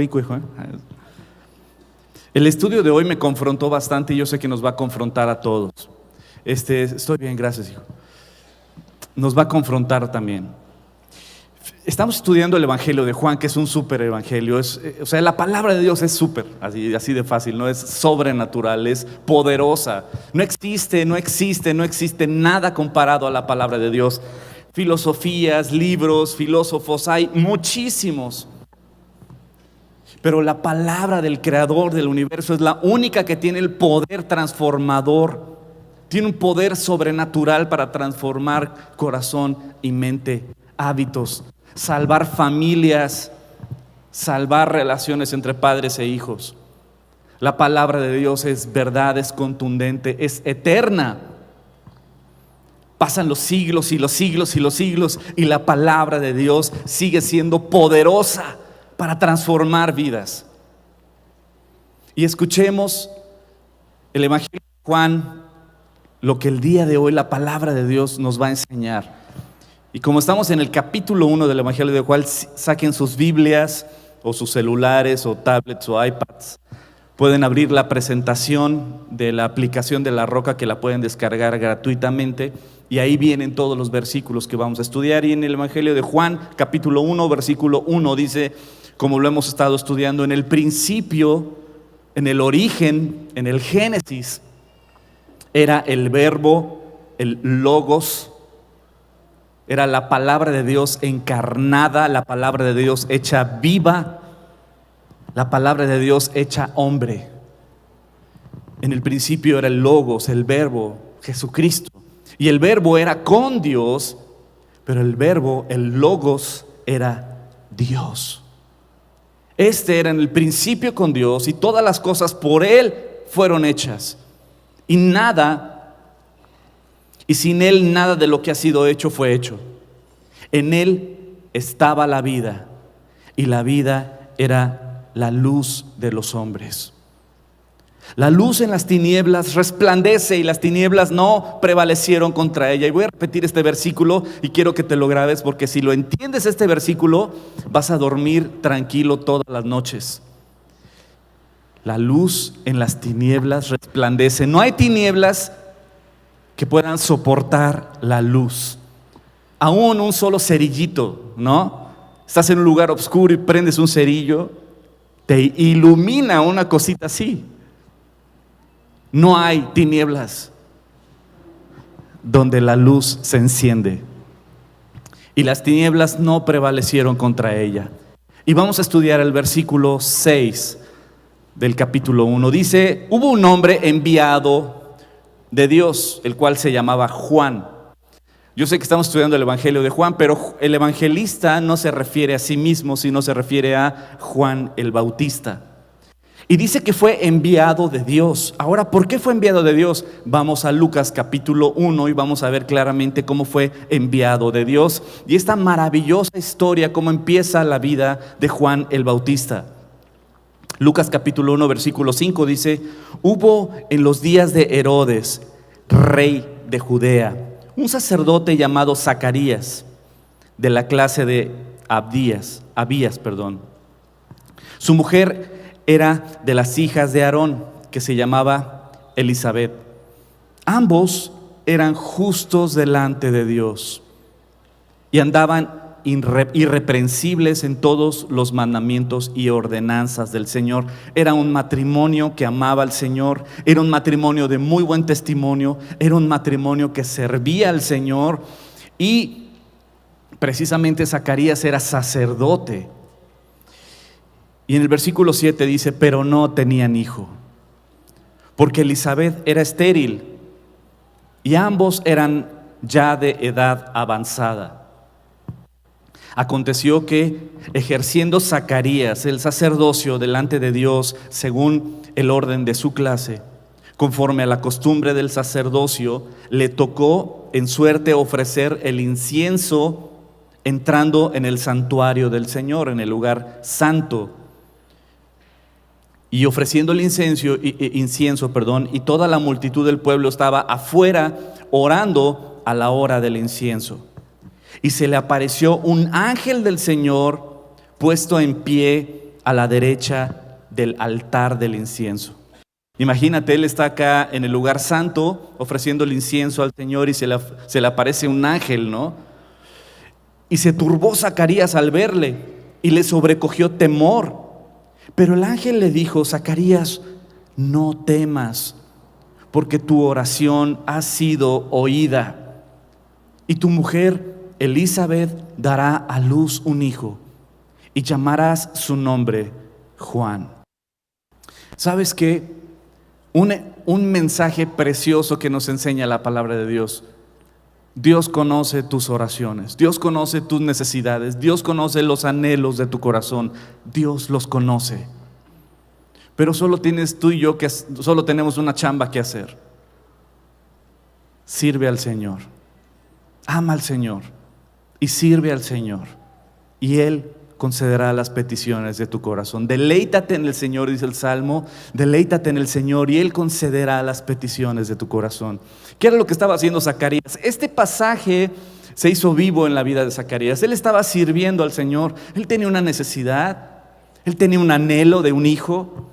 rico, hijo. El estudio de hoy me confrontó bastante y yo sé que nos va a confrontar a todos. Estoy bien, gracias, hijo. Nos va a confrontar también. Estamos estudiando el Evangelio de Juan, que es un súper evangelio. O sea, la palabra de Dios es súper, así de fácil, no es sobrenatural, es poderosa. No existe nada comparado a la palabra de Dios. Filosofías, libros, filósofos, hay muchísimos. Pero la palabra del Creador del universo es la única que tiene el poder transformador. Tiene un poder sobrenatural para transformar corazón y mente, hábitos, salvar familias, salvar relaciones entre padres e hijos. La palabra de Dios es verdad, es contundente, es eterna. Pasan los siglos y los siglos y los siglos y la palabra de Dios sigue siendo poderosa para transformar vidas. Y escuchemos el Evangelio de Juan, lo que el día de hoy la palabra de Dios nos va a enseñar. Y como estamos en el capítulo 1 del Evangelio de Juan, saquen sus Biblias o sus celulares o tablets o iPads. Pueden abrir la presentación de la aplicación de La Roca, que la pueden descargar gratuitamente, y ahí vienen todos los versículos que vamos a estudiar. Y en el Evangelio de Juan, capítulo 1, versículo 1, dice, como lo hemos estado estudiando, en el principio, en el origen, en el Génesis, era el verbo, el logos, era la palabra de Dios encarnada, la palabra de Dios hecha viva, la palabra de Dios hecha hombre. En el principio era el logos, el verbo, Jesucristo. Y el verbo era con Dios, pero el verbo, el logos, era Dios. Este era en el principio con Dios y todas las cosas por Él fueron hechas. Y sin Él nada de lo que ha sido hecho fue hecho. En Él estaba la vida y la vida era la luz de los hombres. La luz en las tinieblas resplandece y las tinieblas no prevalecieron contra ella. Y voy a repetir este versículo y quiero que te lo grabes, porque si lo entiendes este versículo vas a dormir tranquilo todas las noches. La luz en las tinieblas resplandece. No hay tinieblas que puedan soportar la luz. Aún un solo cerillito, ¿no? Estás en un lugar oscuro y prendes un cerillo, te ilumina una cosita así. No hay tinieblas donde la luz se enciende. Y las tinieblas no prevalecieron contra ella. Y vamos a estudiar el versículo 6 del capítulo 1. Dice, hubo un hombre enviado de Dios, el cual se llamaba Juan. Yo sé que estamos estudiando el Evangelio de Juan, pero el evangelista no se refiere a sí mismo, sino se refiere a Juan el Bautista. Y dice que fue enviado de Dios. Ahora, ¿por qué fue enviado de Dios? Vamos a Lucas capítulo 1 y vamos a ver claramente cómo fue enviado de Dios. Y esta maravillosa historia, cómo empieza la vida de Juan el Bautista. Lucas capítulo 1, versículo 5 dice, hubo en los días de Herodes, rey de Judea, un sacerdote llamado Zacarías, de la clase de Abías. Su mujer era de las hijas de Aarón, que se llamaba Elizabeth. Ambos eran justos delante de Dios y andaban irreprensibles en todos los mandamientos y ordenanzas del Señor. Era un matrimonio que amaba al Señor, era un matrimonio de muy buen testimonio, era un matrimonio que servía al Señor. Y precisamente Zacarías era sacerdote. Y en el versículo 7 dice, pero no tenían hijo, porque Elizabeth era estéril y ambos eran ya de edad avanzada. Aconteció que, ejerciendo Zacarías el sacerdocio delante de Dios según el orden de su clase, conforme a la costumbre del sacerdocio, le tocó en suerte ofrecer el incienso entrando en el santuario del Señor, en el lugar santo. Y ofreciendo el incienso, y toda la multitud del pueblo estaba afuera orando a la hora del incienso. Y se le apareció un ángel del Señor puesto en pie a la derecha del altar del incienso. Imagínate, él está acá en el lugar santo ofreciendo el incienso al Señor y se le aparece un ángel, ¿no? Y se turbó Zacarías al verle y le sobrecogió temor. Pero el ángel le dijo: Zacarías, no temas, porque tu oración ha sido oída. Y tu mujer Elizabeth dará a luz un hijo y llamarás su nombre Juan. ¿Sabes qué? Un mensaje precioso que nos enseña la palabra de Dios. Dios conoce tus oraciones, Dios conoce tus necesidades, Dios conoce los anhelos de tu corazón, Dios los conoce. Pero solo tienes tú y yo solo tenemos una chamba que hacer. Sirve al Señor, ama al Señor y sirve al Señor, y Él concederá las peticiones de tu corazón. Deleítate en el Señor, dice el Salmo, deleítate en el Señor y Él concederá las peticiones de tu corazón. ¿Qué era lo que estaba haciendo Zacarías? Este pasaje se hizo vivo en la vida de Zacarías. Él estaba sirviendo al Señor, él tenía una necesidad, él tenía un anhelo de un hijo,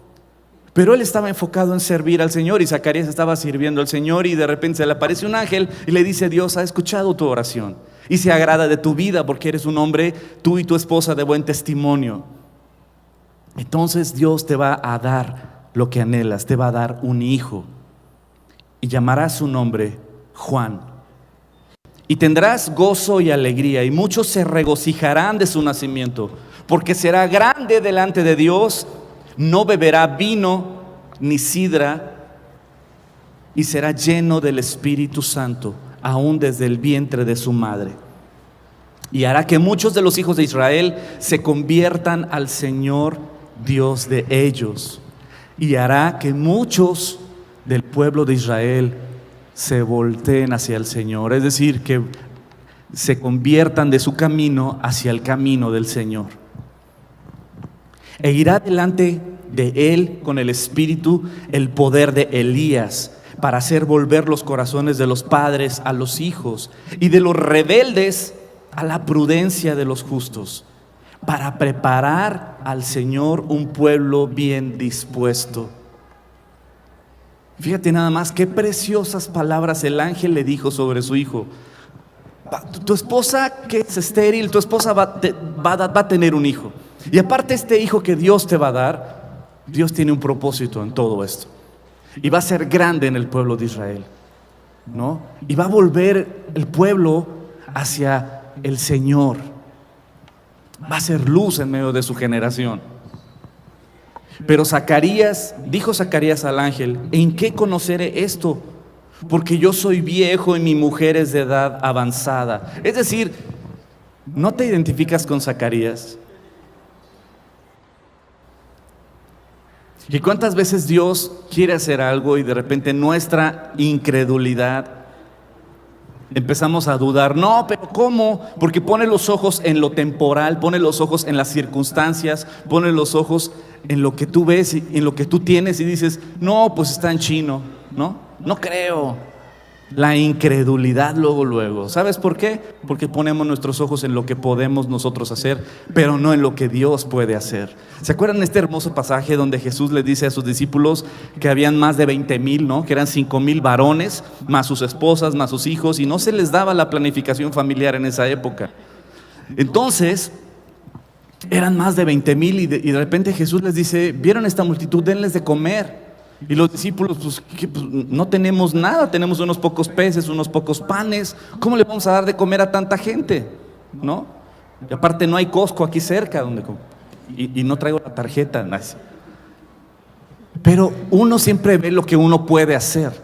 pero él estaba enfocado en servir al Señor, y Zacarías estaba sirviendo al Señor, y de repente se le aparece un ángel y le dice: Dios ha escuchado tu oración y se agrada de tu vida, porque eres un hombre, tú y tu esposa, de buen testimonio. Entonces Dios te va a dar lo que anhelas, te va a dar un hijo, y llamarás su nombre Juan. Y tendrás gozo y alegría, y muchos se regocijarán de su nacimiento, porque será grande delante de Dios. No beberá vino ni sidra, y será lleno del Espíritu Santo, aún desde el vientre de su madre. Y hará que muchos de los hijos de Israel se conviertan al Señor Dios de ellos. Y hará que muchos del pueblo de Israel se volteen hacia el Señor, es decir, que se conviertan de su camino hacia el camino del Señor. E irá delante de él con el espíritu, el poder de Elías, para hacer volver los corazones de los padres a los hijos, y de los rebeldes a la prudencia de los justos, para preparar al Señor un pueblo bien dispuesto. Fíjate nada más qué preciosas palabras el ángel le dijo sobre su hijo. Tu esposa, que es estéril, tu esposa va a tener un hijo. Y aparte, este hijo que Dios te va a dar, Dios tiene un propósito en todo esto, y va a ser grande en el pueblo de Israel, ¿no? Y va a volver el pueblo hacia el Señor. Va a ser luz en medio de su generación. Pero dijo Zacarías al ángel: ¿en qué conoceré esto? Porque yo soy viejo y mi mujer es de edad avanzada. Es decir, ¿no te identificas con Zacarías? ¿Y cuántas veces Dios quiere hacer algo y de repente nuestra incredulidad empezamos a dudar? No, pero ¿cómo? Porque pone los ojos en lo temporal, pone los ojos en las circunstancias, pone los ojos en lo que tú ves y en lo que tú tienes, y dices: no, pues está en chino, no creo. La incredulidad luego. ¿Sabes por qué? Porque ponemos nuestros ojos en lo que podemos nosotros hacer, pero no en lo que Dios puede hacer. ¿Se acuerdan de este hermoso pasaje donde Jesús le dice a sus discípulos que habían más de 20,000, ¿no? Que eran 5,000 varones, más sus esposas, más sus hijos, y no se les daba la planificación familiar en esa época? Entonces, eran más de 20,000, y de repente Jesús les dice: ¿vieron esta multitud? Denles de comer. Y los discípulos, pues no tenemos nada, tenemos unos pocos peces, unos pocos panes, ¿cómo le vamos a dar de comer a tanta gente? ¿No? Y aparte no hay Costco aquí cerca y no traigo la tarjeta. Pero uno siempre ve lo que uno puede hacer,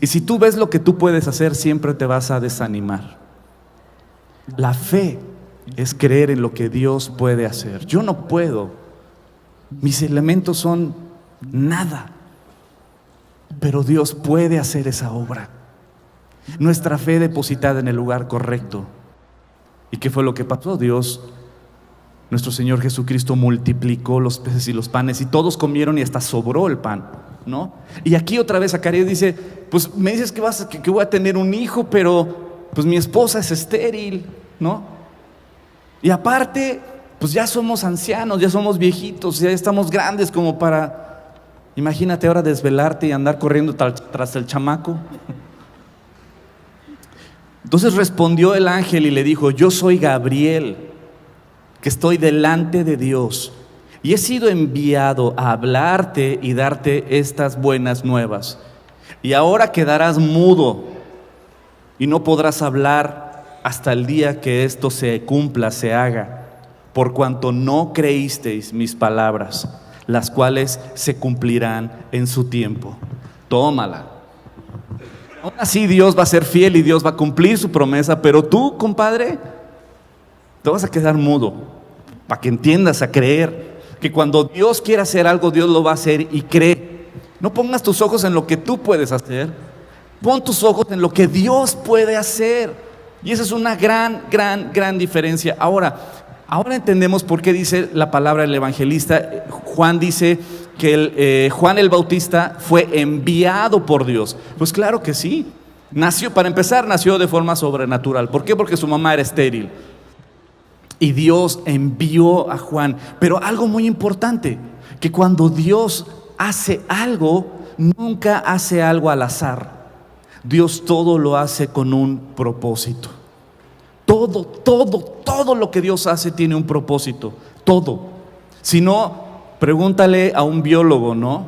y si tú ves lo que tú puedes hacer, siempre te vas a desanimar. La fe es creer en lo que Dios puede hacer. Yo no puedo, mis elementos son nada, pero Dios puede hacer esa obra. Nuestra fe depositada en el lugar correcto. ¿Y qué fue lo que pasó? Nuestro Señor Jesucristo multiplicó los peces y los panes, y todos comieron y hasta sobró el pan, ¿no? Y aquí otra vez Zacarías dice: pues me dices que voy a tener un hijo, pero pues mi esposa es estéril, ¿no? Y aparte pues ya somos ancianos, ya somos viejitos, ya estamos grandes como para, imagínate ahora desvelarte y andar corriendo tras el chamaco. Entonces respondió el ángel y le dijo: yo soy Gabriel, que estoy delante de Dios, y he sido enviado a hablarte y darte estas buenas nuevas. Y ahora quedarás mudo y no podrás hablar hasta el día que esto se cumpla, se haga, por cuanto no creísteis mis palabras, las cuales se cumplirán en su tiempo. Tómala. Aún así Dios va a ser fiel y Dios va a cumplir su promesa, pero tú, compadre, te vas a quedar mudo, para que entiendas a creer que cuando Dios quiere hacer algo, Dios lo va a hacer, y cree. No pongas tus ojos en lo que tú puedes hacer, pon tus ojos en lo que Dios puede hacer. Y esa es una gran diferencia. Ahora entendemos por qué dice la palabra del evangelista. Juan dice que Juan el Bautista fue enviado por Dios. Pues claro que sí. Para empezar, nació de forma sobrenatural. ¿Por qué? Porque su mamá era estéril. Y Dios envió a Juan. Pero algo muy importante, que cuando Dios hace algo, nunca hace algo al azar. Dios todo lo hace con un propósito. Todo lo que Dios hace tiene un propósito. Todo. Si no, pregúntale a un biólogo, ¿no?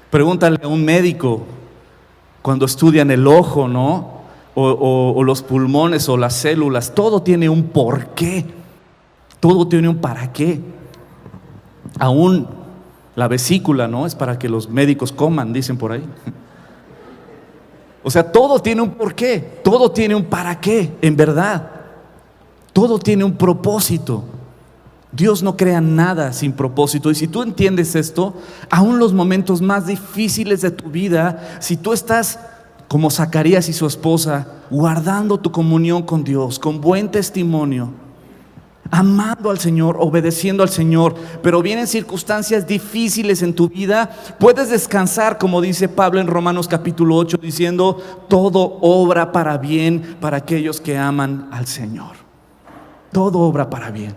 Pregúntale a un médico cuando estudian el ojo, ¿no? O los pulmones o las células. Todo tiene un porqué. Todo tiene un para qué. Aún la vesícula, ¿no? Es para que los médicos coman, dicen por ahí. O sea, todo tiene un porqué, todo tiene un para qué, en verdad. Todo tiene un propósito. Dios no crea nada sin propósito. Y si tú entiendes esto, aún los momentos más difíciles de tu vida, si tú estás como Zacarías y su esposa, guardando tu comunión con Dios, con buen testimonio, amando al Señor, obedeciendo al Señor, pero vienen circunstancias difíciles en tu vida, puedes descansar, como dice Pablo en Romanos capítulo 8, diciendo: todo obra para bien para aquellos que aman al Señor. Todo obra para bien.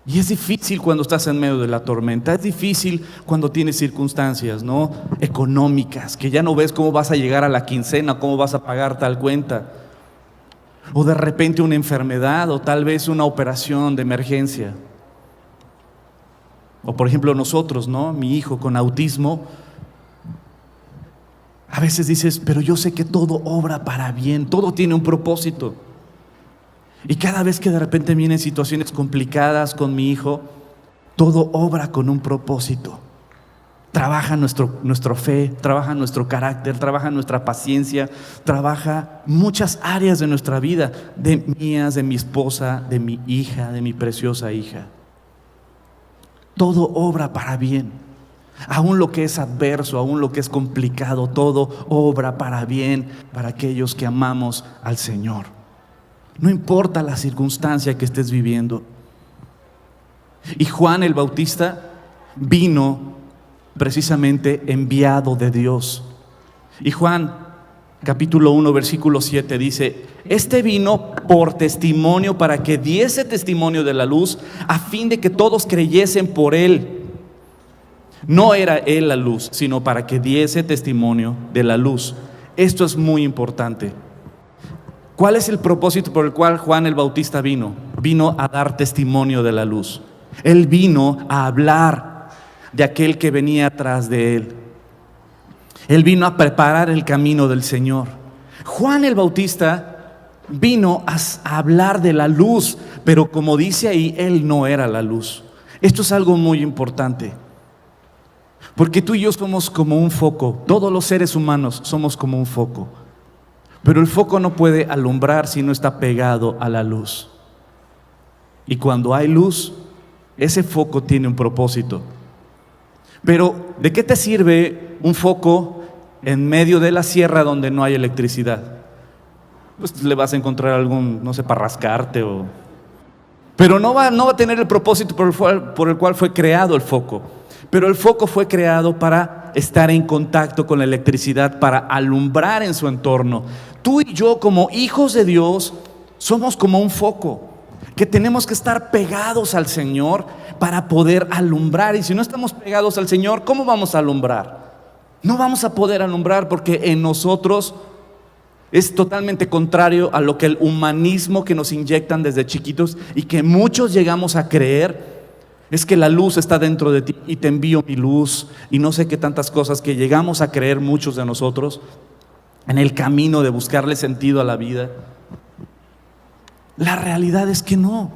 Y es difícil cuando estás en medio de la tormenta, es difícil cuando tienes circunstancias, ¿no?, económicas, que ya no ves cómo vas a llegar a la quincena, cómo vas a pagar tal cuenta. O de repente una enfermedad, o tal vez una operación de emergencia. O por ejemplo nosotros, ¿no? Mi hijo con autismo. A veces dices: pero yo sé que todo obra para bien, todo tiene un propósito. Y cada vez que de repente vienen situaciones complicadas con mi hijo, todo obra con un propósito. Trabaja nuestra fe, trabaja nuestro carácter, trabaja nuestra paciencia, trabaja muchas áreas de nuestra vida, de mías, de mi esposa, de mi hija, de mi preciosa hija. Todo obra para bien. Aún lo que es adverso, aún lo que es complicado, todo obra para bien para aquellos que amamos al Señor. No importa la circunstancia que estés viviendo. Y Juan el Bautista vino precisamente enviado de Dios. Y Juan capítulo 1 versículo 7 dice: este vino por testimonio, para que diese testimonio de la luz, a fin de que todos creyesen por él. No era él la luz, sino para que diese testimonio de la luz. Esto es muy importante. ¿Cuál es el propósito por el cual Juan el Bautista vino? Vino a dar testimonio de la luz. Él vino a hablar de aquel que venía atrás de él. Él vino a preparar el camino del Señor. Juan el Bautista vino a hablar de la luz, pero como dice ahí, él no era la luz. Esto es algo muy importante, porque tú y yo somos como un foco. Todos los seres humanos somos como un foco, pero el foco no puede alumbrar si no está pegado a la luz. Y cuando hay luz, ese foco tiene un propósito. Pero ¿de qué te sirve un foco en medio de la sierra donde no hay electricidad? Pues le vas a encontrar algún, no sé, para rascarte o... Pero no va a tener el propósito por el cual fue creado el foco. Pero el foco fue creado para estar en contacto con la electricidad, para alumbrar en su entorno. Tú y yo, como hijos de Dios, somos como un foco. que tenemos que estar pegados al Señor para poder alumbrar. Y si no estamos pegados al Señor, ¿cómo vamos a alumbrar? No vamos a poder alumbrar, porque en nosotros es totalmente contrario a lo que el humanismo que nos inyectan desde chiquitos y que muchos llegamos a creer, es que la luz está dentro de ti y te envío mi luz y no sé qué tantas cosas que llegamos a creer muchos de nosotros en el camino de buscarle sentido a la vida. La realidad es que no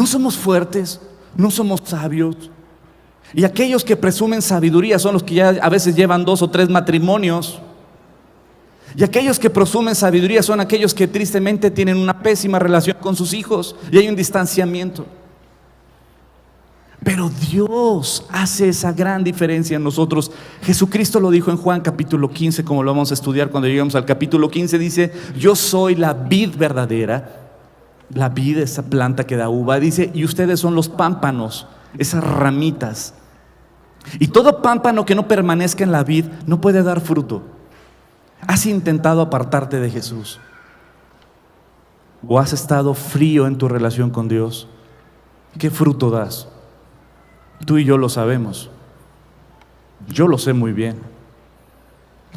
somos fuertes, no somos sabios. Y aquellos que presumen sabiduría son los que ya a veces llevan 2 o 3 matrimonios. Y aquellos que presumen sabiduría son aquellos que tristemente tienen una pésima relación con sus hijos y hay un distanciamiento. Pero Dios hace esa gran diferencia en nosotros. Jesucristo lo dijo en Juan capítulo 15, como lo vamos a estudiar cuando lleguemos al capítulo 15. Dice: yo soy la vid verdadera. La vid, esa planta que da uva, dice, y ustedes son los pámpanos, esas ramitas. Y todo pámpano que no permanezca en la vid no puede dar fruto. ¿Has intentado apartarte de Jesús? ¿O has estado frío en tu relación con Dios? ¿Qué fruto das? Tú y yo lo sabemos. Yo lo sé muy bien.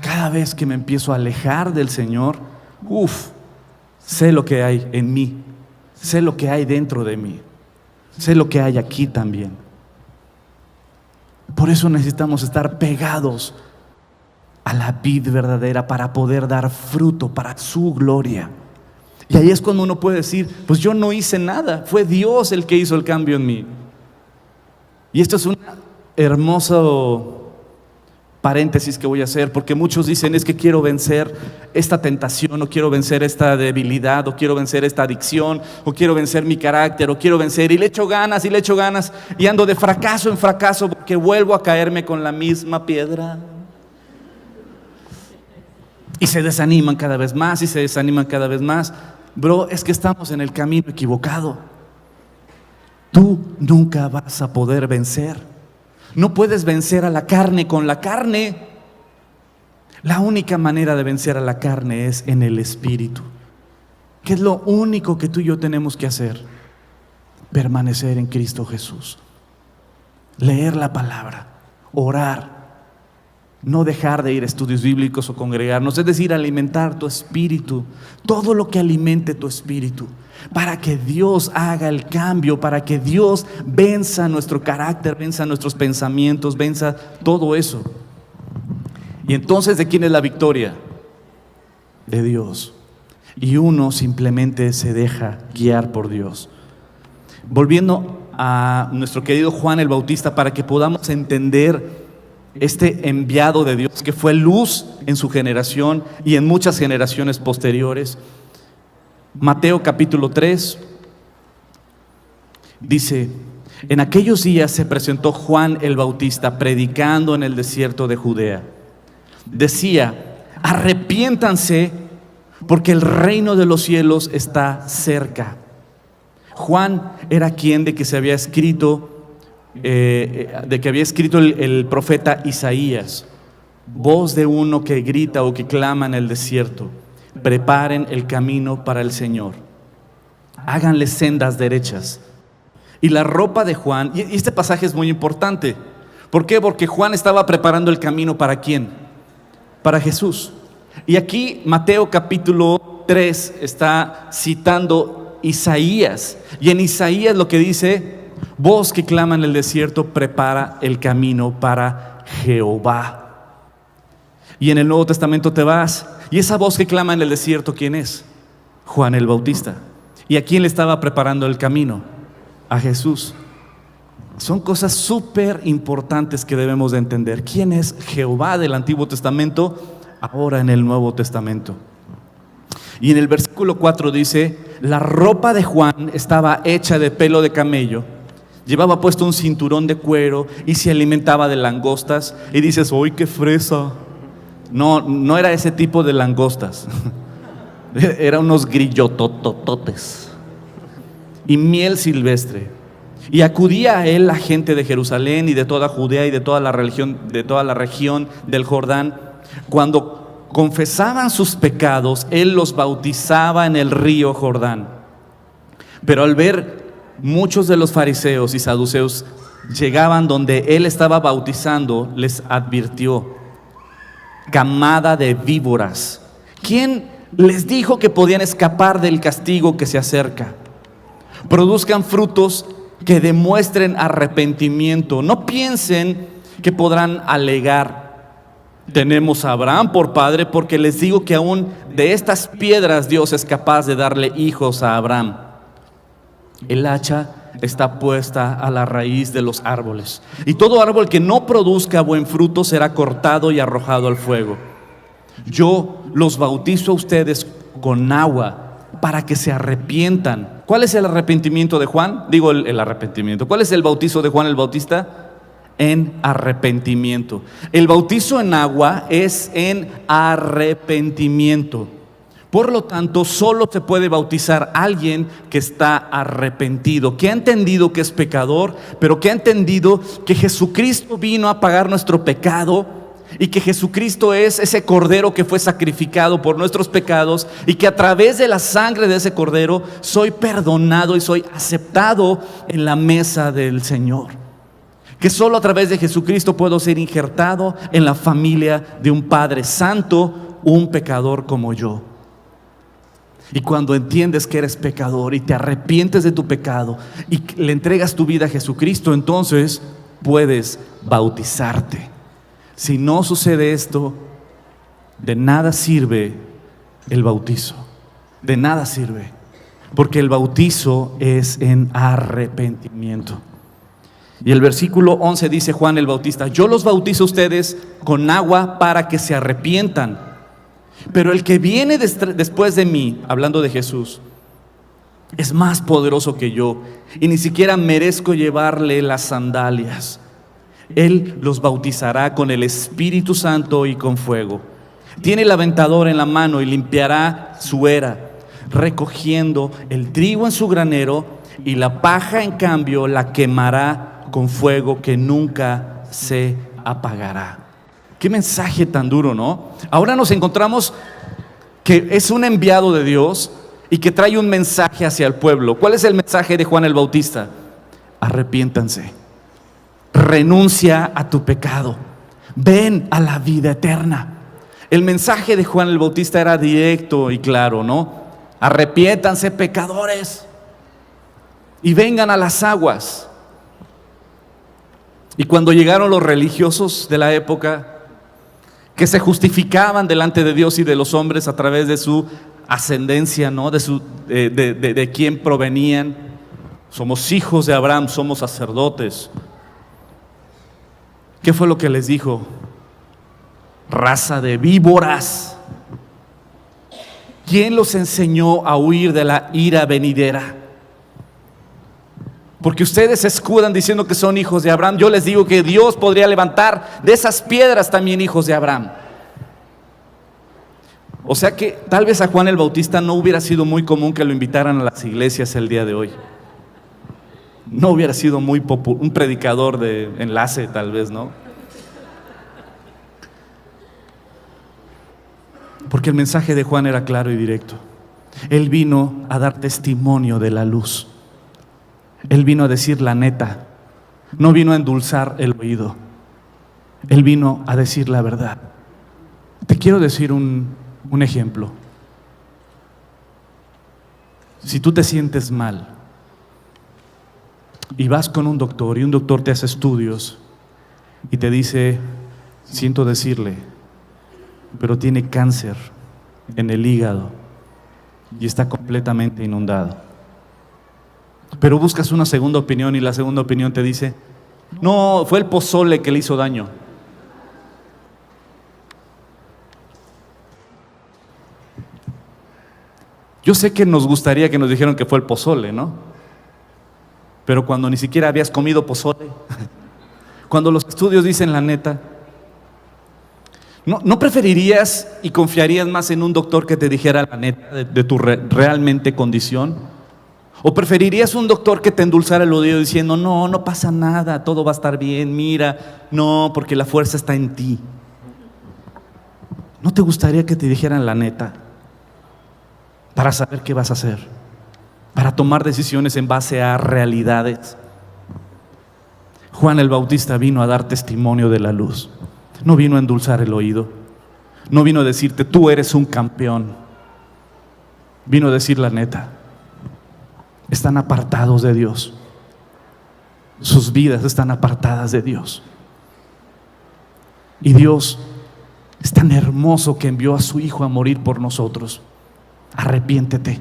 Cada vez que me empiezo a alejar del Señor, sé lo que hay en mí, sé lo que hay dentro de mí, sé lo que hay aquí también. Por eso necesitamos estar pegados a la vid verdadera para poder dar fruto para su gloria. Y ahí es cuando uno puede decir: pues yo no hice nada, fue Dios el que hizo el cambio en mí. Y esto es un hermoso paréntesis que voy a hacer, porque muchos dicen: es que quiero vencer esta tentación, o quiero vencer esta debilidad, o quiero vencer esta adicción, o quiero vencer mi carácter, o quiero vencer, y le echo ganas, y ando de fracaso en fracaso, porque vuelvo a caerme con la misma piedra. Y se desaniman cada vez más, y se desaniman cada vez más. Bro, es que estamos en el camino equivocado. Tú nunca vas a poder vencer. No puedes vencer a la carne con la carne. La única manera de vencer a la carne es en el Espíritu, que es lo único que tú y yo tenemos que hacer: permanecer en Cristo Jesús, leer la palabra, orar, no dejar de ir a estudios bíblicos o congregarnos, es decir, alimentar tu espíritu, todo lo que alimente tu espíritu, para que Dios haga el cambio, para que Dios venza nuestro carácter, venza nuestros pensamientos, venza todo eso. Y entonces, ¿de quién es la victoria? De Dios. Y uno simplemente se deja guiar por Dios. Volviendo a nuestro querido Juan el Bautista, para que podamos entender este enviado de Dios que fue luz en su generación y en muchas generaciones posteriores. Mateo capítulo 3 dice: en aquellos días se presentó Juan el Bautista predicando en el desierto de Judea. Decía: arrepiéntanse, porque el reino de los cielos está cerca. Juan era quien de que había escrito el profeta Isaías, voz de uno que grita o que clama en el desierto: preparen el camino para el Señor, háganle sendas derechas. Y la ropa de Juan, y este pasaje es muy importante. ¿Por qué? Porque Juan estaba preparando el camino ¿para quién? Para Jesús. Y aquí Mateo capítulo 3 está citando Isaías, y en Isaías lo que dice: voz que clama en el desierto, prepara el camino para Jehová. Y en el Nuevo Testamento te vas, y esa voz que clama en el desierto, ¿quién es? Juan el Bautista. ¿Y a quién le estaba preparando el camino? A Jesús. Son cosas súper importantes que debemos de entender. ¿Quién es Jehová del Antiguo Testamento? Ahora en el Nuevo Testamento. Y en el versículo 4 dice: la ropa de Juan estaba hecha de pelo de camello, llevaba puesto un cinturón de cuero y se alimentaba de langostas. Y dices: ¡ay, qué fresa! No era ese tipo de langostas. Eran unos grillotototes y miel silvestre. Y acudía a él la gente de Jerusalén y de toda Judea y de toda la región del Jordán. Cuando confesaban sus pecados, él los bautizaba en el río Jordán. Pero al ver muchos de los fariseos y saduceos llegaban donde él estaba bautizando, les advirtió: camada de víboras, ¿quién les dijo que podían escapar del castigo que se acerca? Produzcan frutos que demuestren arrepentimiento. No piensen que podrán alegar: tenemos a Abraham por padre, porque les digo que aún de estas piedras Dios es capaz de darle hijos a Abraham. El hacha está puesta a la raíz de los árboles, y todo árbol que no produzca buen fruto será cortado y arrojado al fuego. Yo los bautizo a ustedes con agua para que se arrepientan. ¿Cuál es el arrepentimiento de Juan? Digo el arrepentimiento. ¿Cuál es el bautizo de Juan el Bautista? En arrepentimiento. El bautizo en agua es en arrepentimiento. Por lo tanto, solo se puede bautizar a alguien que está arrepentido, que ha entendido que es pecador, pero que ha entendido que Jesucristo vino a pagar nuestro pecado, y que Jesucristo es ese cordero que fue sacrificado por nuestros pecados, y que a través de la sangre de ese cordero soy perdonado y soy aceptado en la mesa del Señor. Que solo a través de Jesucristo puedo ser injertado en la familia de un Padre Santo, un pecador como yo. Y cuando entiendes que eres pecador y te arrepientes de tu pecado y le entregas tu vida a Jesucristo, entonces puedes bautizarte. Si no sucede esto, de nada sirve el bautizo. De nada sirve. Porque el bautizo es en arrepentimiento. Y el versículo 11 dice Juan el Bautista: yo los bautizo a ustedes con agua para que se arrepientan. Pero el que viene después de mí, hablando de Jesús, es más poderoso que yo, y ni siquiera merezco llevarle las sandalias. Él los bautizará con el Espíritu Santo y con fuego. Tiene el aventador en la mano y limpiará su era, recogiendo el trigo en su granero, y la paja en cambio la quemará con fuego que nunca se apagará. Qué mensaje tan duro, ¿no? Ahora nos encontramos que es un enviado de Dios y que trae un mensaje hacia el pueblo. ¿Cuál es el mensaje de Juan el Bautista? Arrepiéntanse, renuncia a tu pecado, ven a la vida eterna. El mensaje de Juan el Bautista era directo y claro, ¿no? Arrepiéntanse, pecadores, y vengan a las aguas. Y cuando llegaron los religiosos de la época, que se justificaban delante de Dios y de los hombres a través de su ascendencia, ¿no? De quién provenían. Somos hijos de Abraham, somos sacerdotes. ¿Qué fue lo que les dijo? Raza de víboras. ¿Quién los enseñó a huir de la ira venidera? Porque ustedes se escudan diciendo que son hijos de Abraham. Yo les digo que Dios podría levantar de esas piedras también hijos de Abraham. O sea que tal vez a Juan el Bautista no hubiera sido muy común que lo invitaran a las iglesias el día de hoy. No hubiera sido muy popular, un predicador de enlace tal vez, ¿no? Porque el mensaje de Juan era claro y directo. Él vino a dar testimonio de la luz. Él vino a decir la neta. No vino a endulzar el oído. Él vino a decir la verdad. Te quiero decir un ejemplo. Si tú te sientes mal y vas con un doctor y un doctor te hace estudios y te dice: siento decirle, pero tiene cáncer en el hígado y está completamente inundado. Pero buscas una segunda opinión y la segunda opinión te dice: no, fue el pozole que le hizo daño. Yo sé que nos gustaría que nos dijeran que fue el pozole, ¿no? Pero cuando ni siquiera habías comido pozole, cuando los estudios dicen la neta, ¿no preferirías y confiarías más en un doctor que te dijera la neta de tu realmente condición? ¿O preferirías un doctor que te endulzara el oído diciendo: no pasa nada, todo va a estar bien, mira, no, porque la fuerza está en ti? ¿No te gustaría que te dijeran la neta para saber qué vas a hacer? para tomar decisiones en base a realidades. Juan el Bautista vino a dar testimonio de la luz. No vino a endulzar el oído. No vino a decirte, tú eres un campeón. Vino a decir la neta. Están apartados de Dios. Sus vidas están apartadas de Dios. Y Dios es tan hermoso que envió a su Hijo a morir por nosotros. Arrepiéntete.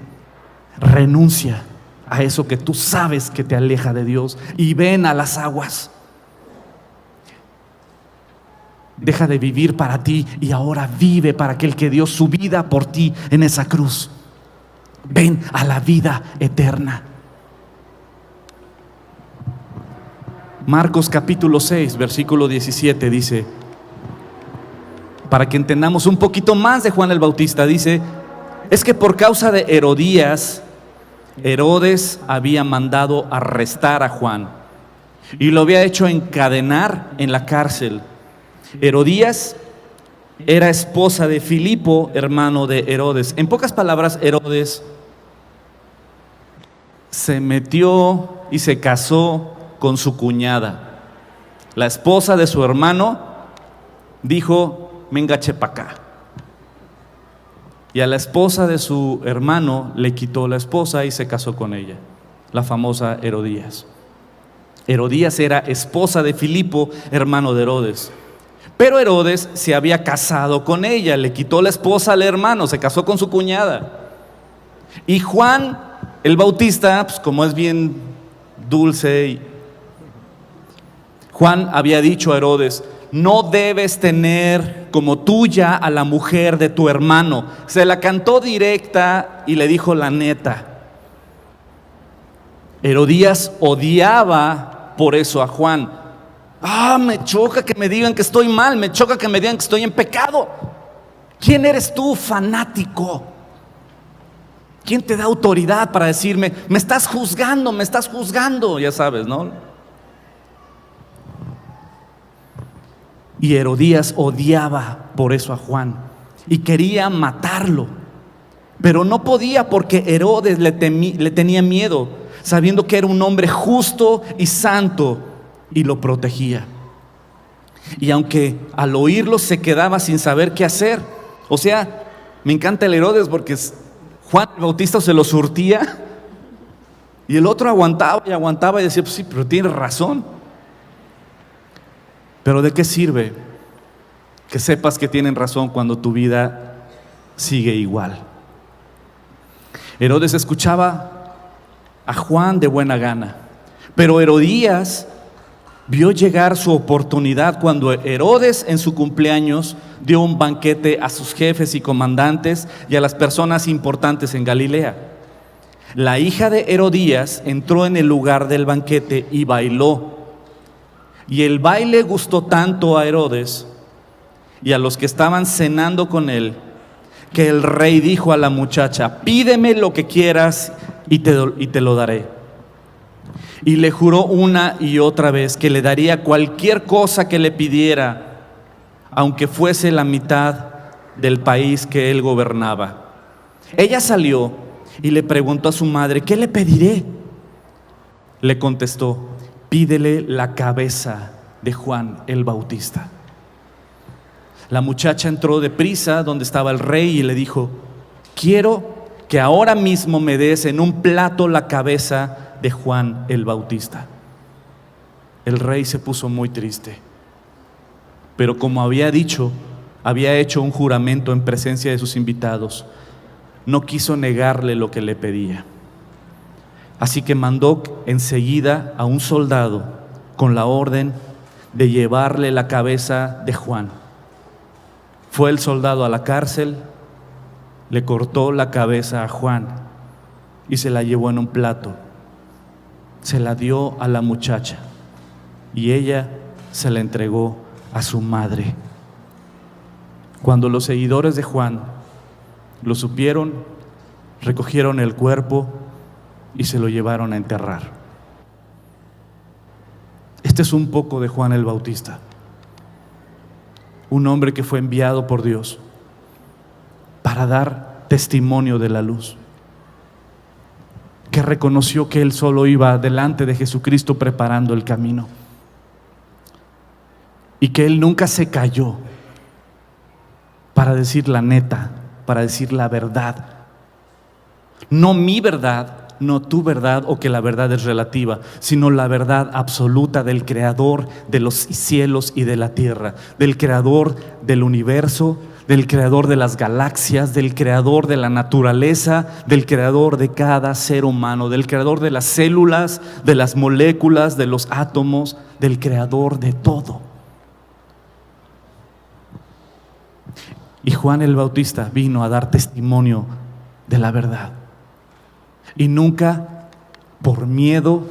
Renuncia a eso que tú sabes que te aleja de Dios y ven a las aguas. Deja de vivir para ti y ahora vive para aquel que dio su vida por ti en esa cruz. Ven a la vida eterna. Marcos capítulo 6, versículo 17 dice, para que entendamos un poquito más de Juan el Bautista, dice, es que por causa de Herodías, Herodes había mandado arrestar a Juan y lo había hecho encadenar en la cárcel. Herodías era esposa de Filipo, hermano de Herodes. En pocas palabras, Herodes se metió y se casó con su cuñada. La esposa de su hermano dijo, venga chepa acá. Y a la esposa de su hermano le quitó la esposa y se casó con ella, la famosa Herodías. Herodías era esposa de Filipo, hermano de Herodes. Pero Herodes se había casado con ella, le quitó la esposa al hermano, se casó con su cuñada. Y Juan el Bautista, pues como es bien dulce, Juan había dicho a Herodes, no debes tener como tuya a la mujer de tu hermano. Se la cantó directa y le dijo la neta. Herodías odiaba por eso a Juan. Me choca que me digan que estoy mal, me choca que me digan que estoy en pecado. ¿Quién eres tú, fanático? ¿Quién te da autoridad para decirme, me estás juzgando? Ya sabes, ¿no? Y Herodías odiaba por eso a Juan y quería matarlo, pero no podía porque Herodes le tenía miedo, sabiendo que era un hombre justo y santo y lo protegía. Y aunque al oírlo se quedaba sin saber qué hacer, o sea, me encanta el Herodes porque Juan el Bautista se lo surtía y el otro aguantaba y decía, pues sí, pero tienes razón. Pero ¿de qué sirve que sepas que tienen razón cuando tu vida sigue igual? Herodes escuchaba a Juan de buena gana, pero Herodías vio llegar su oportunidad cuando Herodes en su cumpleaños dio un banquete a sus jefes y comandantes y a las personas importantes en Galilea. La hija de Herodías entró en el lugar del banquete y bailó. Y el baile gustó tanto a Herodes y a los que estaban cenando con él, que el rey dijo a la muchacha, pídeme lo que quieras y te lo daré. Y le juró una y otra vez que le daría cualquier cosa que le pidiera, aunque fuese la mitad del país que él gobernaba. Ella salió y le preguntó a su madre, ¿qué le pediré? Le contestó, pídele la cabeza de Juan el Bautista. La muchacha entró deprisa donde estaba el rey y le dijo, quiero que ahora mismo me des en un plato la cabeza de Juan el Bautista. El rey se puso muy triste, pero como había dicho, había hecho un juramento en presencia de sus invitados, no quiso negarle lo que le pedía. Así que mandó enseguida a un soldado con la orden de llevarle la cabeza de Juan. Fue el soldado a la cárcel, le cortó la cabeza a Juan y se la llevó en un plato. Se la dio a la muchacha y ella se la entregó a su madre. Cuando los seguidores de Juan lo supieron, recogieron el cuerpo y se lo llevaron a enterrar. Este es un poco de Juan el Bautista, un hombre que fue enviado por Dios para dar testimonio de la luz, que reconoció que él solo iba delante de Jesucristo preparando el camino. Y que él nunca se calló para decir la neta, para decir la verdad. No mi verdad, no tu verdad, o que la verdad es relativa, sino la verdad absoluta del Creador de los cielos y de la tierra, del Creador del universo, del Creador de las galaxias, del Creador de la naturaleza, del Creador de cada ser humano, del Creador de las células, de las moléculas, de los átomos, del Creador de todo. Y Juan el Bautista vino a dar testimonio de la verdad. Y nunca por miedo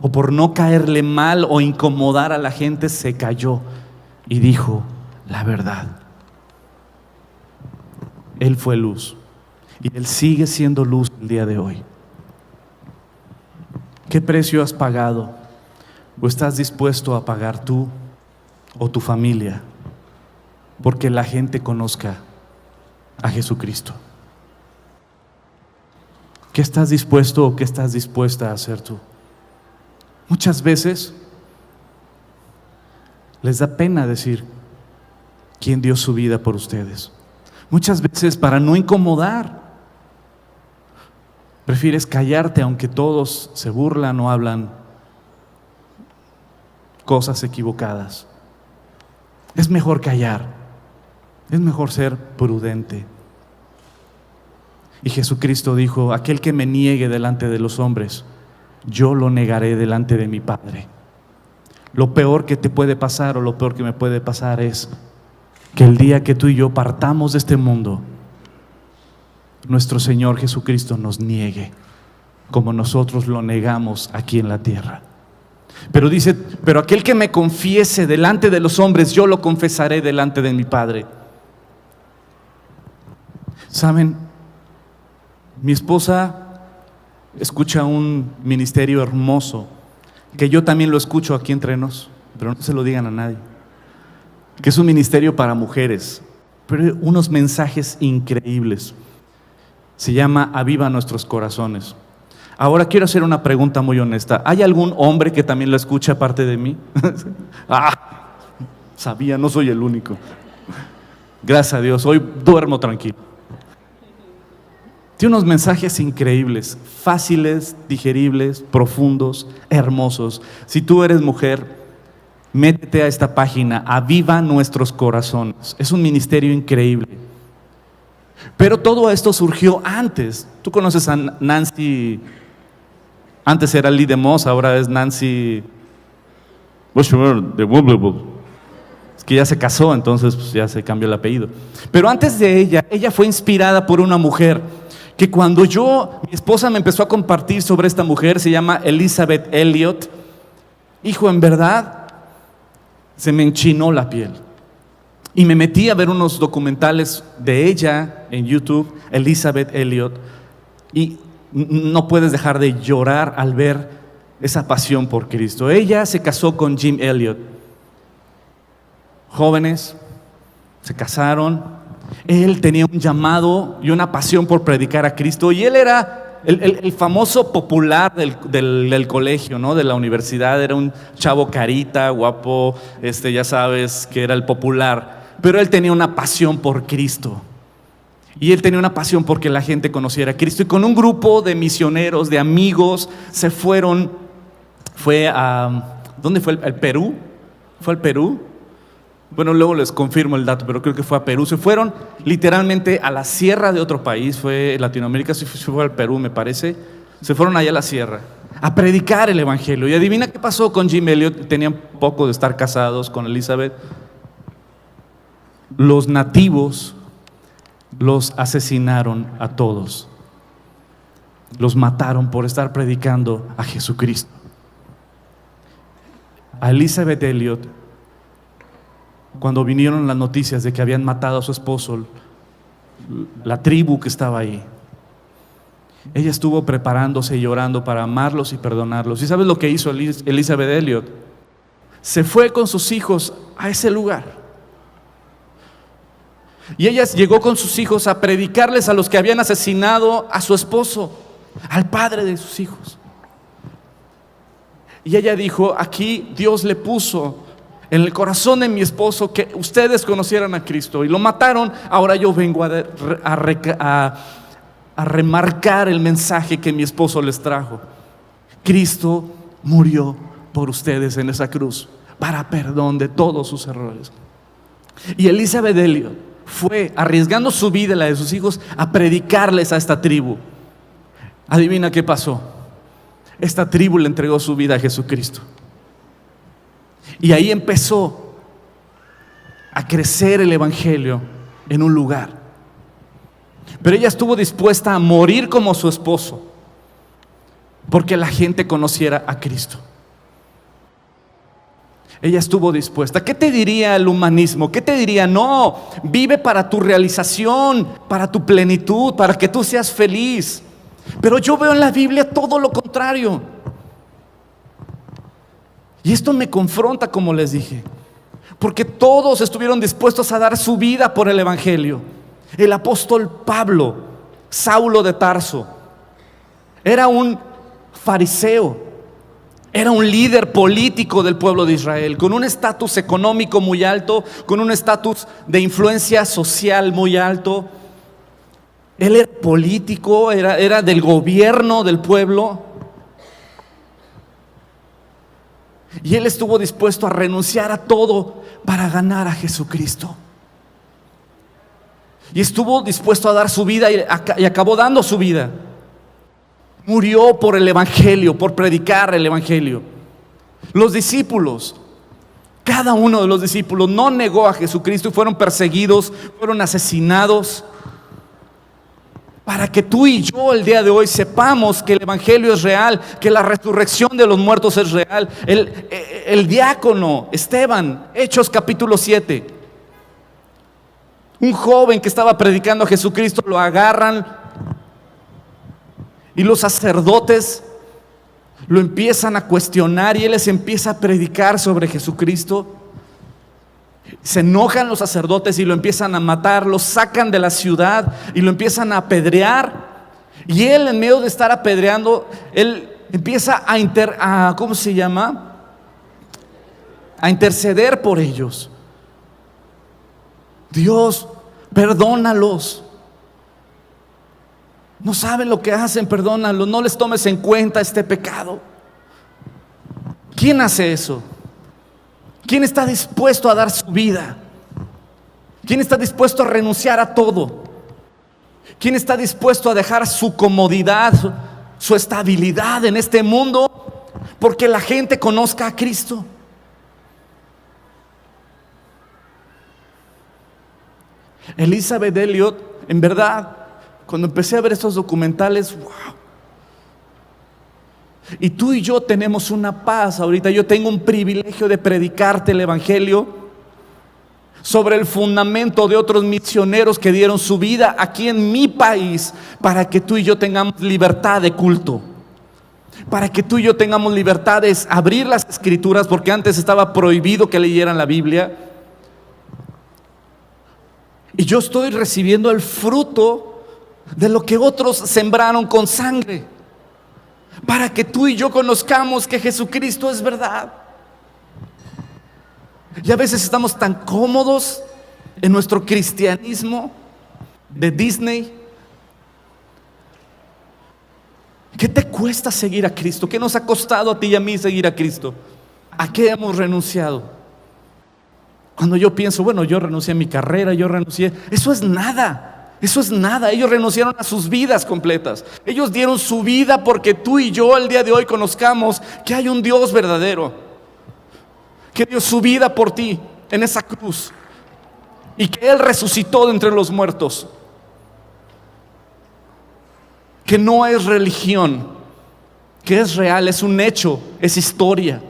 o por no caerle mal o incomodar a la gente se calló y dijo la verdad. Él fue luz y Él sigue siendo luz el día de hoy. ¿Qué precio has pagado o estás dispuesto a pagar tú o tu familia porque la gente conozca a Jesucristo? ¿Qué estás dispuesto o qué estás dispuesta a hacer tú? Muchas veces les da pena decir quién dio su vida por ustedes. Muchas veces, para no incomodar, prefieres callarte aunque todos se burlan o hablan cosas equivocadas. Es mejor callar, es mejor ser prudente. Y Jesucristo dijo: aquel que me niegue delante de los hombres, yo lo negaré delante de mi Padre. Lo peor que te puede pasar, o lo peor que me puede pasar, es que el día que tú y yo partamos de este mundo, nuestro Señor Jesucristo nos niegue, como nosotros lo negamos aquí en la tierra. Pero dice: pero aquel que me confiese delante de los hombres, yo lo confesaré delante de mi Padre. ¿Saben? Mi esposa escucha un ministerio hermoso, que yo también lo escucho aquí entre nos, pero no se lo digan a nadie, que es un ministerio para mujeres, pero unos mensajes increíbles. Se llama Aviva Nuestros Corazones. Ahora quiero hacer una pregunta muy honesta. ¿Hay algún hombre que también lo escucha aparte de mí? Sabía, no soy el único. Gracias a Dios, hoy duermo tranquilo. Tiene unos mensajes increíbles, fáciles, digeribles, profundos, hermosos. Si tú eres mujer, métete a esta página, Aviva Nuestros Corazones. Es un ministerio increíble. Pero todo esto surgió antes. Tú conoces a Nancy, antes era Lee DeMoss, ahora es Nancy de. Es que ya se casó, entonces pues ya se cambió el apellido. Pero antes de ella fue inspirada por una mujer que cuando mi esposa me empezó a compartir sobre esta mujer, se llama Elisabeth Elliot. Hijo, en verdad, se me enchinó la piel. Y me metí a ver unos documentales de ella en YouTube, Elisabeth Elliot, y no puedes dejar de llorar al ver esa pasión por Cristo. Ella se casó con Jim Elliot. Jóvenes, se casaron. Él tenía un llamado y una pasión por predicar a Cristo, y él era el famoso popular del colegio, ¿no? De la universidad. Era un chavo carita, guapo, ya sabes que era el popular. Pero él tenía una pasión por Cristo. Y él tenía una pasión porque la gente conociera a Cristo. Y con un grupo de misioneros, de amigos, se fueron. ¿Dónde fue? ¿El Perú? ¿Fue al Perú? Bueno, luego les confirmo el dato, pero creo que fue a Perú. Se fueron literalmente a la sierra de otro país. Fue Latinoamérica, se fue al Perú, me parece. Se fueron allá a la sierra a predicar el evangelio. Y adivina qué pasó con Jim Elliot. Tenían poco de estar casados con Elizabeth. Los nativos los asesinaron a todos. Los mataron por estar predicando a Jesucristo. A Elisabeth Elliot, cuando vinieron las noticias de que habían matado a su esposo, la tribu que estaba ahí, ella estuvo preparándose y orando para amarlos y perdonarlos. ¿Y sabes lo que hizo Elisabeth Elliot? Se fue con sus hijos a ese lugar. Y ella llegó con sus hijos a predicarles a los que habían asesinado a su esposo. al padre de sus hijos. Y ella dijo, aquí Dios le puso en el corazón de mi esposo que ustedes conocieran a Cristo y lo mataron. Ahora yo vengo a remarcar el mensaje que mi esposo les trajo. Cristo murió por ustedes en esa cruz para perdón de todos sus errores. Y Elizabeth Elliot fue arriesgando su vida y la de sus hijos a predicarles a esta tribu. Adivina qué pasó. Esta tribu le entregó su vida a Jesucristo. Y ahí empezó a crecer el evangelio en un lugar. Pero ella estuvo dispuesta a morir como su esposo porque la gente conociera a Cristo. Ella estuvo dispuesta. ¿Qué te diría el humanismo? ¿Qué te diría? No, vive para tu realización, para tu plenitud, para que tú seas feliz. Pero yo veo en la Biblia todo lo contrario. Y esto me confronta, como les dije, porque todos estuvieron dispuestos a dar su vida por el evangelio. El apóstol Pablo, Saulo de Tarso, era un fariseo, era un líder político del pueblo de Israel, con un estatus económico muy alto, con un estatus de influencia social muy alto. Él era político, era del gobierno del pueblo. Y él estuvo dispuesto a renunciar a todo para ganar a Jesucristo. Y estuvo dispuesto a dar su vida y acabó dando su vida. Murió por el evangelio, por predicar el evangelio. Los discípulos, cada uno de los discípulos no negó a Jesucristo y fueron perseguidos, fueron asesinados. Para que tú y yo el día de hoy sepamos que el evangelio es real, que la resurrección de los muertos es real. El diácono Esteban, Hechos capítulo 7, un joven que estaba predicando a Jesucristo, lo agarran y los sacerdotes lo empiezan a cuestionar y él les empieza a predicar sobre Jesucristo. Se enojan los sacerdotes y lo empiezan a matar, lo sacan de la ciudad y lo empiezan a apedrear. Y él, en medio de estar apedreando, él empieza ¿cómo se llama? A interceder por ellos. Dios, perdónalos. No saben lo que hacen, perdónalos. No les tomes en cuenta este pecado. ¿Quién hace eso? ¿Quién está dispuesto a dar su vida? ¿Quién está dispuesto a renunciar a todo? ¿Quién está dispuesto a dejar su comodidad, su estabilidad en este mundo porque la gente conozca a Cristo? Elizabeth Elliot, en verdad, cuando empecé a ver estos documentales, wow. Y tú y yo tenemos una paz ahorita. Yo tengo un privilegio de predicarte el evangelio sobre el fundamento de otros misioneros que dieron su vida aquí en mi país para que tú y yo tengamos libertad de culto, para que tú y yo tengamos libertad de abrir las escrituras, porque antes estaba prohibido que leyeran la Biblia. Y yo estoy recibiendo el fruto de lo que otros sembraron con sangre, para que tú y yo conozcamos que Jesucristo es verdad. Y a veces estamos tan cómodos en nuestro cristianismo de Disney. ¿Qué te cuesta seguir a Cristo? ¿Qué nos ha costado a ti y a mí seguir a Cristo? ¿A qué hemos renunciado? Cuando yo pienso, bueno, yo renuncié a mi carrera, eso es nada. Eso es nada. Ellos renunciaron a sus vidas completas. Ellos dieron su vida porque tú y yo el día de hoy conozcamos que hay un Dios verdadero, que dio su vida por ti en esa cruz y que Él resucitó de entre los muertos. Que no es religión, que es real, es un hecho, es historia.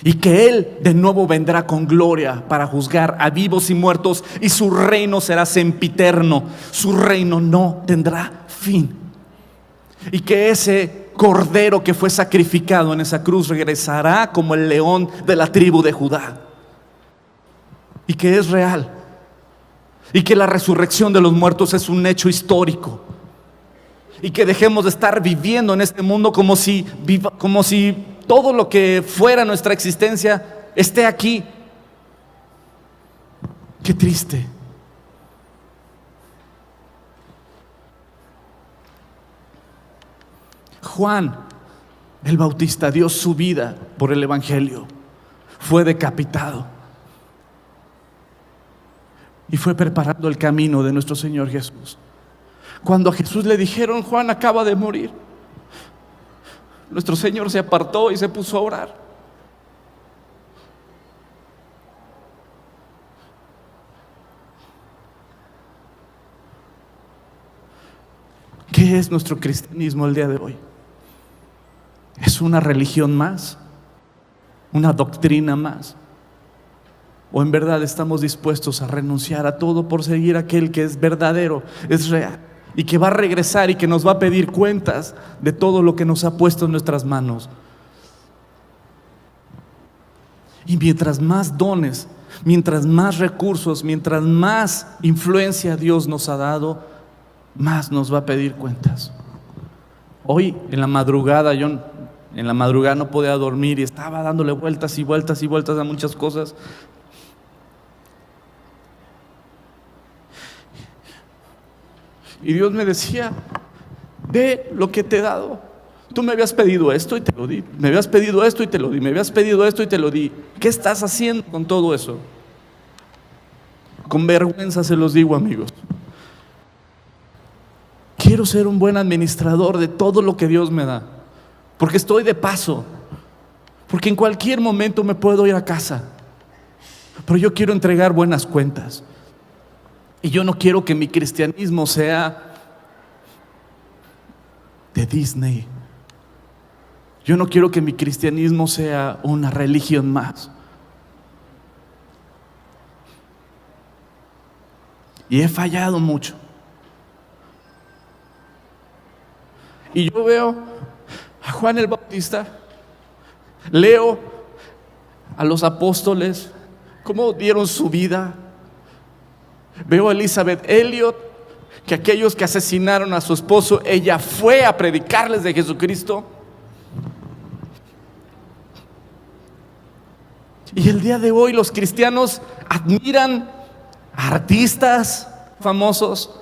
Y que Él de nuevo vendrá con gloria para juzgar a vivos y muertos, y su reino será sempiterno. Su reino no tendrá fin. Y que ese cordero que fue sacrificado en esa cruz regresará como el león de la tribu de Judá. Y que es real. Y que la resurrección de los muertos es un hecho histórico. y que dejemos de estar viviendo en este mundo como si todo lo que fuera nuestra existencia esté aquí. Qué triste. Juan el Bautista dio su vida por el Evangelio, fue decapitado y fue preparando el camino de nuestro Señor Jesús. Cuando a Jesús le dijeron: Juan acaba de morir, nuestro Señor se apartó y se puso a orar. ¿Qué es nuestro cristianismo el día de hoy? ¿Es una religión más? ¿Una doctrina más? ¿O en verdad estamos dispuestos a renunciar a todo por seguir a aquel que es verdadero, es real y que va a regresar y que nos va a pedir cuentas de todo lo que nos ha puesto en nuestras manos? Y mientras más dones, mientras más recursos, mientras más influencia Dios nos ha dado, más nos va a pedir cuentas. Hoy en la madrugada no podía dormir y estaba dándole vueltas y vueltas y vueltas a muchas cosas. Y Dios me decía: ve lo que te he dado. Tú me habías pedido esto y te lo di. Me habías pedido esto y te lo di. Me habías pedido esto y te lo di. ¿Qué estás haciendo con todo eso? Con vergüenza se los digo, amigos. Quiero ser un buen administrador de todo lo que Dios me da, porque estoy de paso, porque en cualquier momento me puedo ir a casa, pero yo quiero entregar buenas cuentas. Y yo no quiero que mi cristianismo sea de Disney. Yo no quiero que mi cristianismo sea una religión más. Y he fallado mucho. Y yo veo a Juan el Bautista, leo a los apóstoles, cómo dieron su vida. Veo a Elizabeth Elliot, que aquellos que asesinaron a su esposo, ella fue a predicarles de Jesucristo. Y el día de hoy los cristianos admiran a artistas famosos.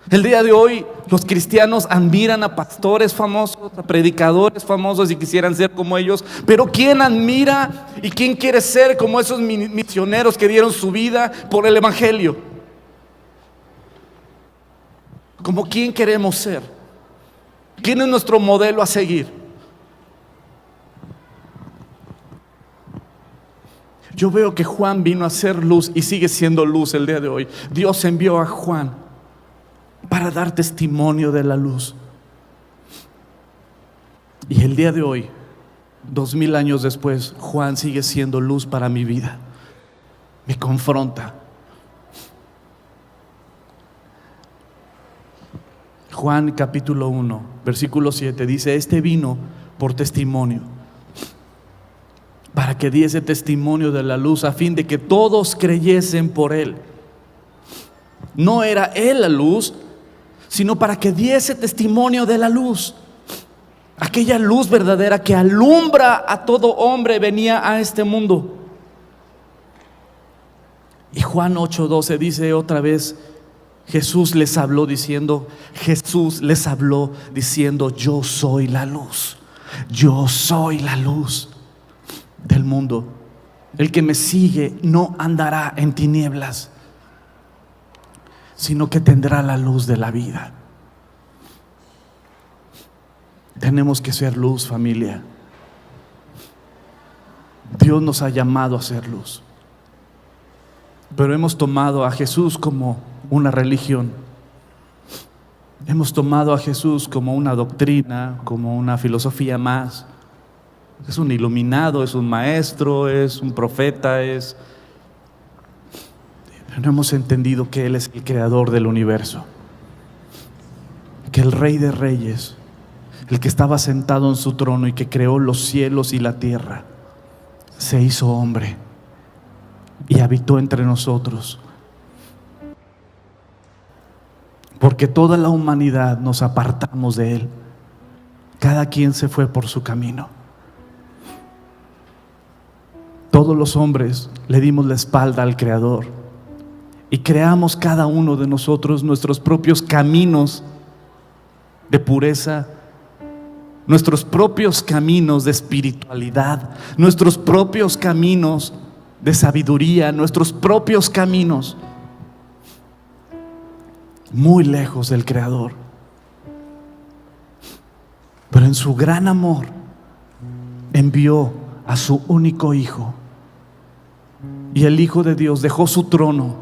El día de hoy los cristianos admiran a pastores famosos, a predicadores famosos y quisieran ser como ellos. Pero ¿quién admira y quién quiere ser como esos misioneros que dieron su vida por el Evangelio? ¿Como quién queremos ser? ¿Quién es nuestro modelo a seguir? Yo veo que Juan vino a ser luz y sigue siendo luz el día de hoy. Dios envió a Juan para dar testimonio de la luz. Y el día de hoy, 2000 años después, Juan sigue siendo luz para mi vida. Me confronta. Juan capítulo 1, versículo 7 dice: este vino por testimonio, para que diese testimonio de la luz, a fin de que todos creyesen por él. No era él la luz, sino para que diese testimonio de la luz. Aquella luz verdadera que alumbra a todo hombre venía a este mundo. Y Juan 8:12 dice otra vez: Jesús les habló diciendo, yo soy la luz. Yo soy la luz del mundo. El que me sigue no andará en tinieblas, sino que tendrá la luz de la vida. Tenemos que ser luz, familia. Dios nos ha llamado a ser luz, pero hemos tomado a Jesús como una religión. Hemos tomado a Jesús como una doctrina, como una filosofía más. Es un iluminado, es un maestro, es un profeta, pero no hemos entendido que Él es el creador del universo, que el Rey de Reyes, el que estaba sentado en su trono y que creó los cielos y la tierra, se hizo hombre y habitó entre nosotros. Porque porque toda la humanidad nos apartamos de Él. Cada quien se fue por su camino. Todos los hombres le dimos la espalda al Creador y creamos cada uno de nosotros nuestros propios caminos de pureza, nuestros propios caminos de espiritualidad, nuestros propios caminos de sabiduría, nuestros propios caminos, muy lejos del Creador. Pero en su gran amor envió a su único Hijo, y el Hijo de Dios dejó su trono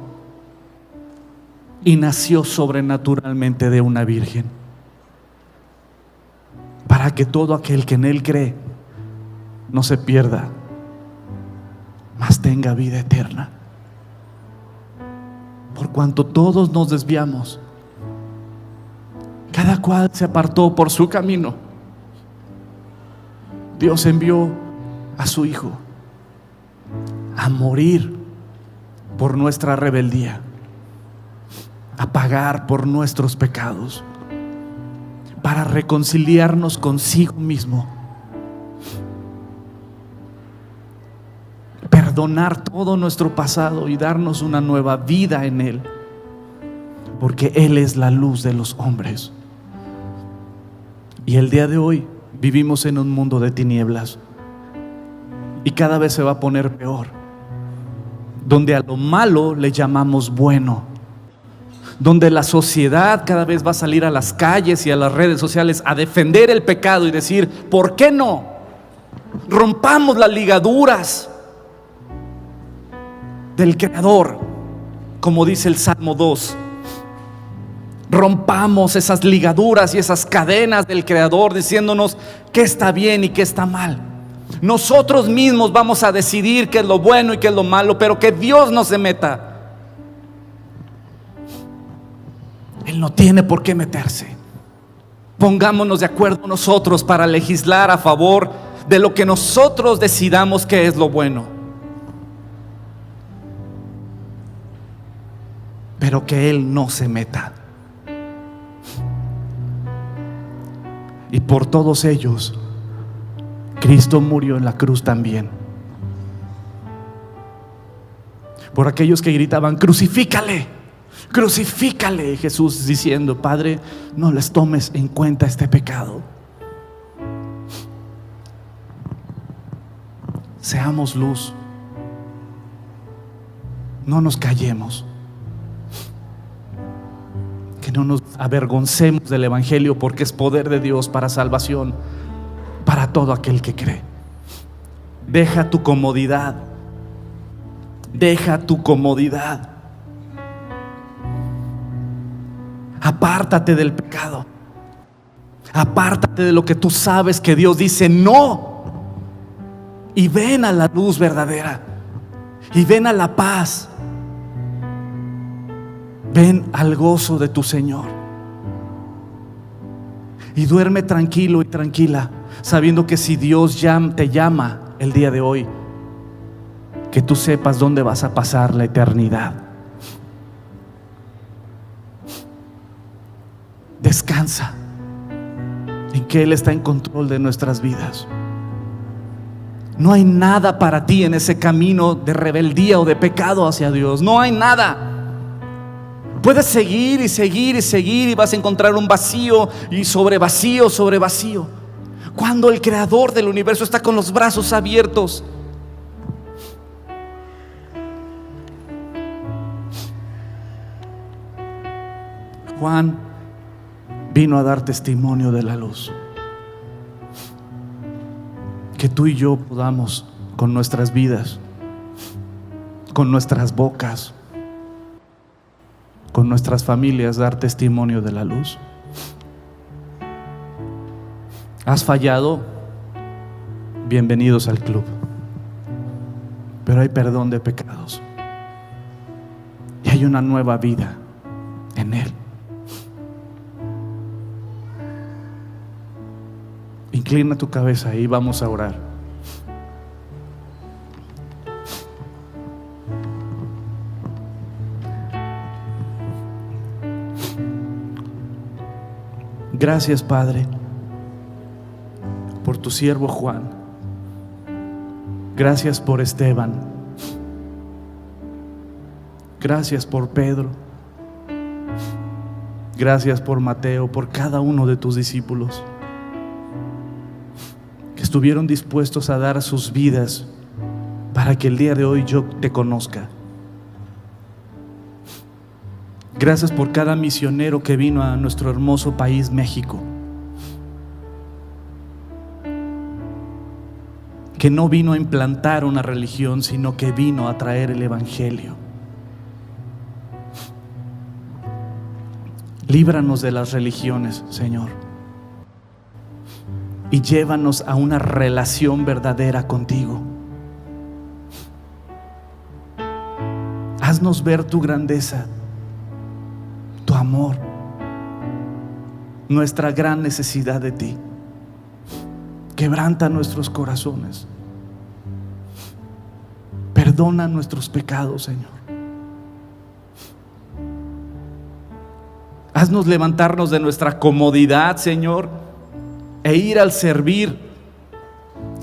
y nació sobrenaturalmente de una virgen, para que todo aquel que en Él cree no se pierda, mas tenga vida eterna. Por cuanto todos nos desviamos, cada cual se apartó por su camino, Dios envió a su Hijo a morir por nuestra rebeldía, a pagar por nuestros pecados, para reconciliarnos consigo mismo, perdonar todo nuestro pasado y darnos una nueva vida en Él, porque Él es la luz de los hombres. Y el día de hoy vivimos en un mundo de tinieblas, y cada vez se va a poner peor, donde a lo malo le llamamos bueno, donde la sociedad cada vez va a salir a las calles y a las redes sociales a defender el pecado y decir: ¿por qué no? Rompamos las ligaduras del Creador, como dice el Salmo 2. Rompamos esas ligaduras y esas cadenas del Creador, diciéndonos qué está bien y qué está mal. Nosotros mismos vamos a decidir qué es lo bueno y qué es lo malo, pero que Dios no se meta. Él no tiene por qué meterse. Pongámonos de acuerdo nosotros para legislar a favor de lo que nosotros decidamos que es lo bueno, pero que Él no se meta. Y por todos ellos Cristo murió en la cruz también. Por aquellos que gritaban: crucifícale, crucifícale. Jesús diciendo: Padre, no les tomes en cuenta este pecado. Seamos luz, no nos callemos, que no nos avergoncemos del Evangelio, porque es poder de Dios para salvación para todo aquel que cree. Deja tu comodidad, deja tu comodidad, apártate del pecado, apártate de lo que tú sabes que Dios dice no, y ven a la luz verdadera, y ven a la paz, ven al gozo de tu Señor, y duerme tranquilo y tranquila, sabiendo que si Dios te llama el día de hoy, que tú sepas dónde vas a pasar la eternidad. Descansa en que Él está en control de nuestras vidas. No hay nada para ti en ese camino de rebeldía o de pecado hacia Dios. No hay nada. Puedes seguir y seguir y seguir, y vas a encontrar un vacío y sobre vacío sobre vacío, cuando el Creador del universo está con los brazos abiertos. Juan vino a dar testimonio de la luz. Que tú y yo podamos, con nuestras vidas, con nuestras bocas, con nuestras familias, dar testimonio de la luz. ¿Has fallado? Bienvenidos al club. Pero hay perdón de pecados y hay una nueva vida en Él. Inclina tu cabeza y vamos a orar. Gracias, Padre, por tu siervo Juan. Gracias por Esteban. Gracias por Pedro. Gracias por Mateo, por cada uno de tus discípulos que estuvieron dispuestos a dar sus vidas para que el día de hoy yo te conozca. Gracias por cada misionero que vino a nuestro hermoso país, México, que no vino a implantar una religión, sino que vino a traer el evangelio. Líbranos de las religiones, Señor, y llévanos a una relación verdadera contigo. Haznos ver tu grandeza, tu amor, nuestra gran necesidad de ti. Quebranta nuestros corazones. Perdona nuestros pecados, Señor. Haznos levantarnos de nuestra comodidad, Señor, e ir al servir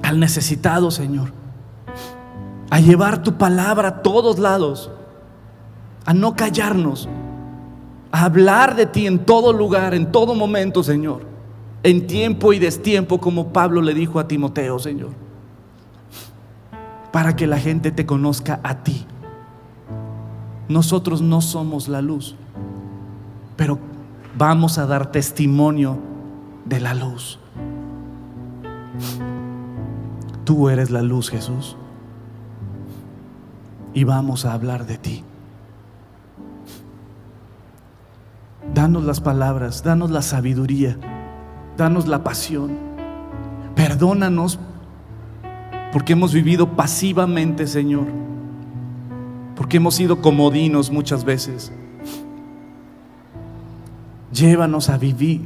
al necesitado, Señor, a llevar tu palabra a todos lados, a no callarnos, a hablar de ti en todo lugar, en todo momento, Señor, en tiempo y destiempo, como Pablo le dijo a Timoteo, Señor, para que la gente te conozca a ti. Nosotros no somos la luz, pero vamos a dar testimonio de la luz. Tú eres la luz, Jesús, y vamos a hablar de ti. Danos las palabras, danos la sabiduría, danos la pasión. Perdónanos porque hemos vivido pasivamente, Señor, porque hemos sido comodinos muchas veces. Llévanos a vivir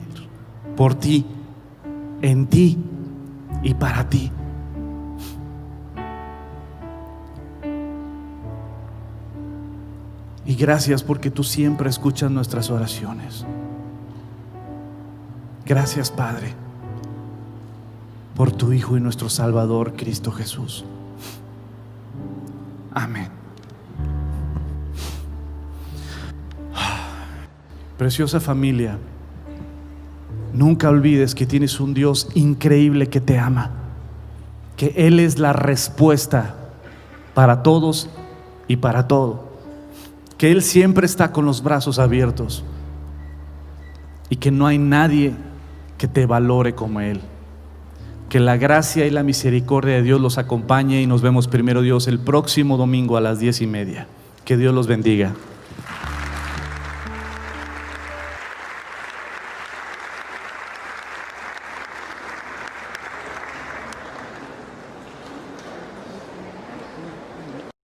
por ti, en ti y para ti. Y gracias porque tú siempre escuchas nuestras oraciones. Gracias, Padre, por tu Hijo y nuestro Salvador, Cristo Jesús. Amén. Preciosa familia, nunca olvides que tienes un Dios increíble que te ama, que Él es la respuesta para todos y para todo, que Él siempre está con los brazos abiertos y que no hay nadie que te valore como Él. Que la gracia y la misericordia de Dios los acompañe y nos vemos, primero Dios, el próximo domingo a las 10:30. Que Dios los bendiga.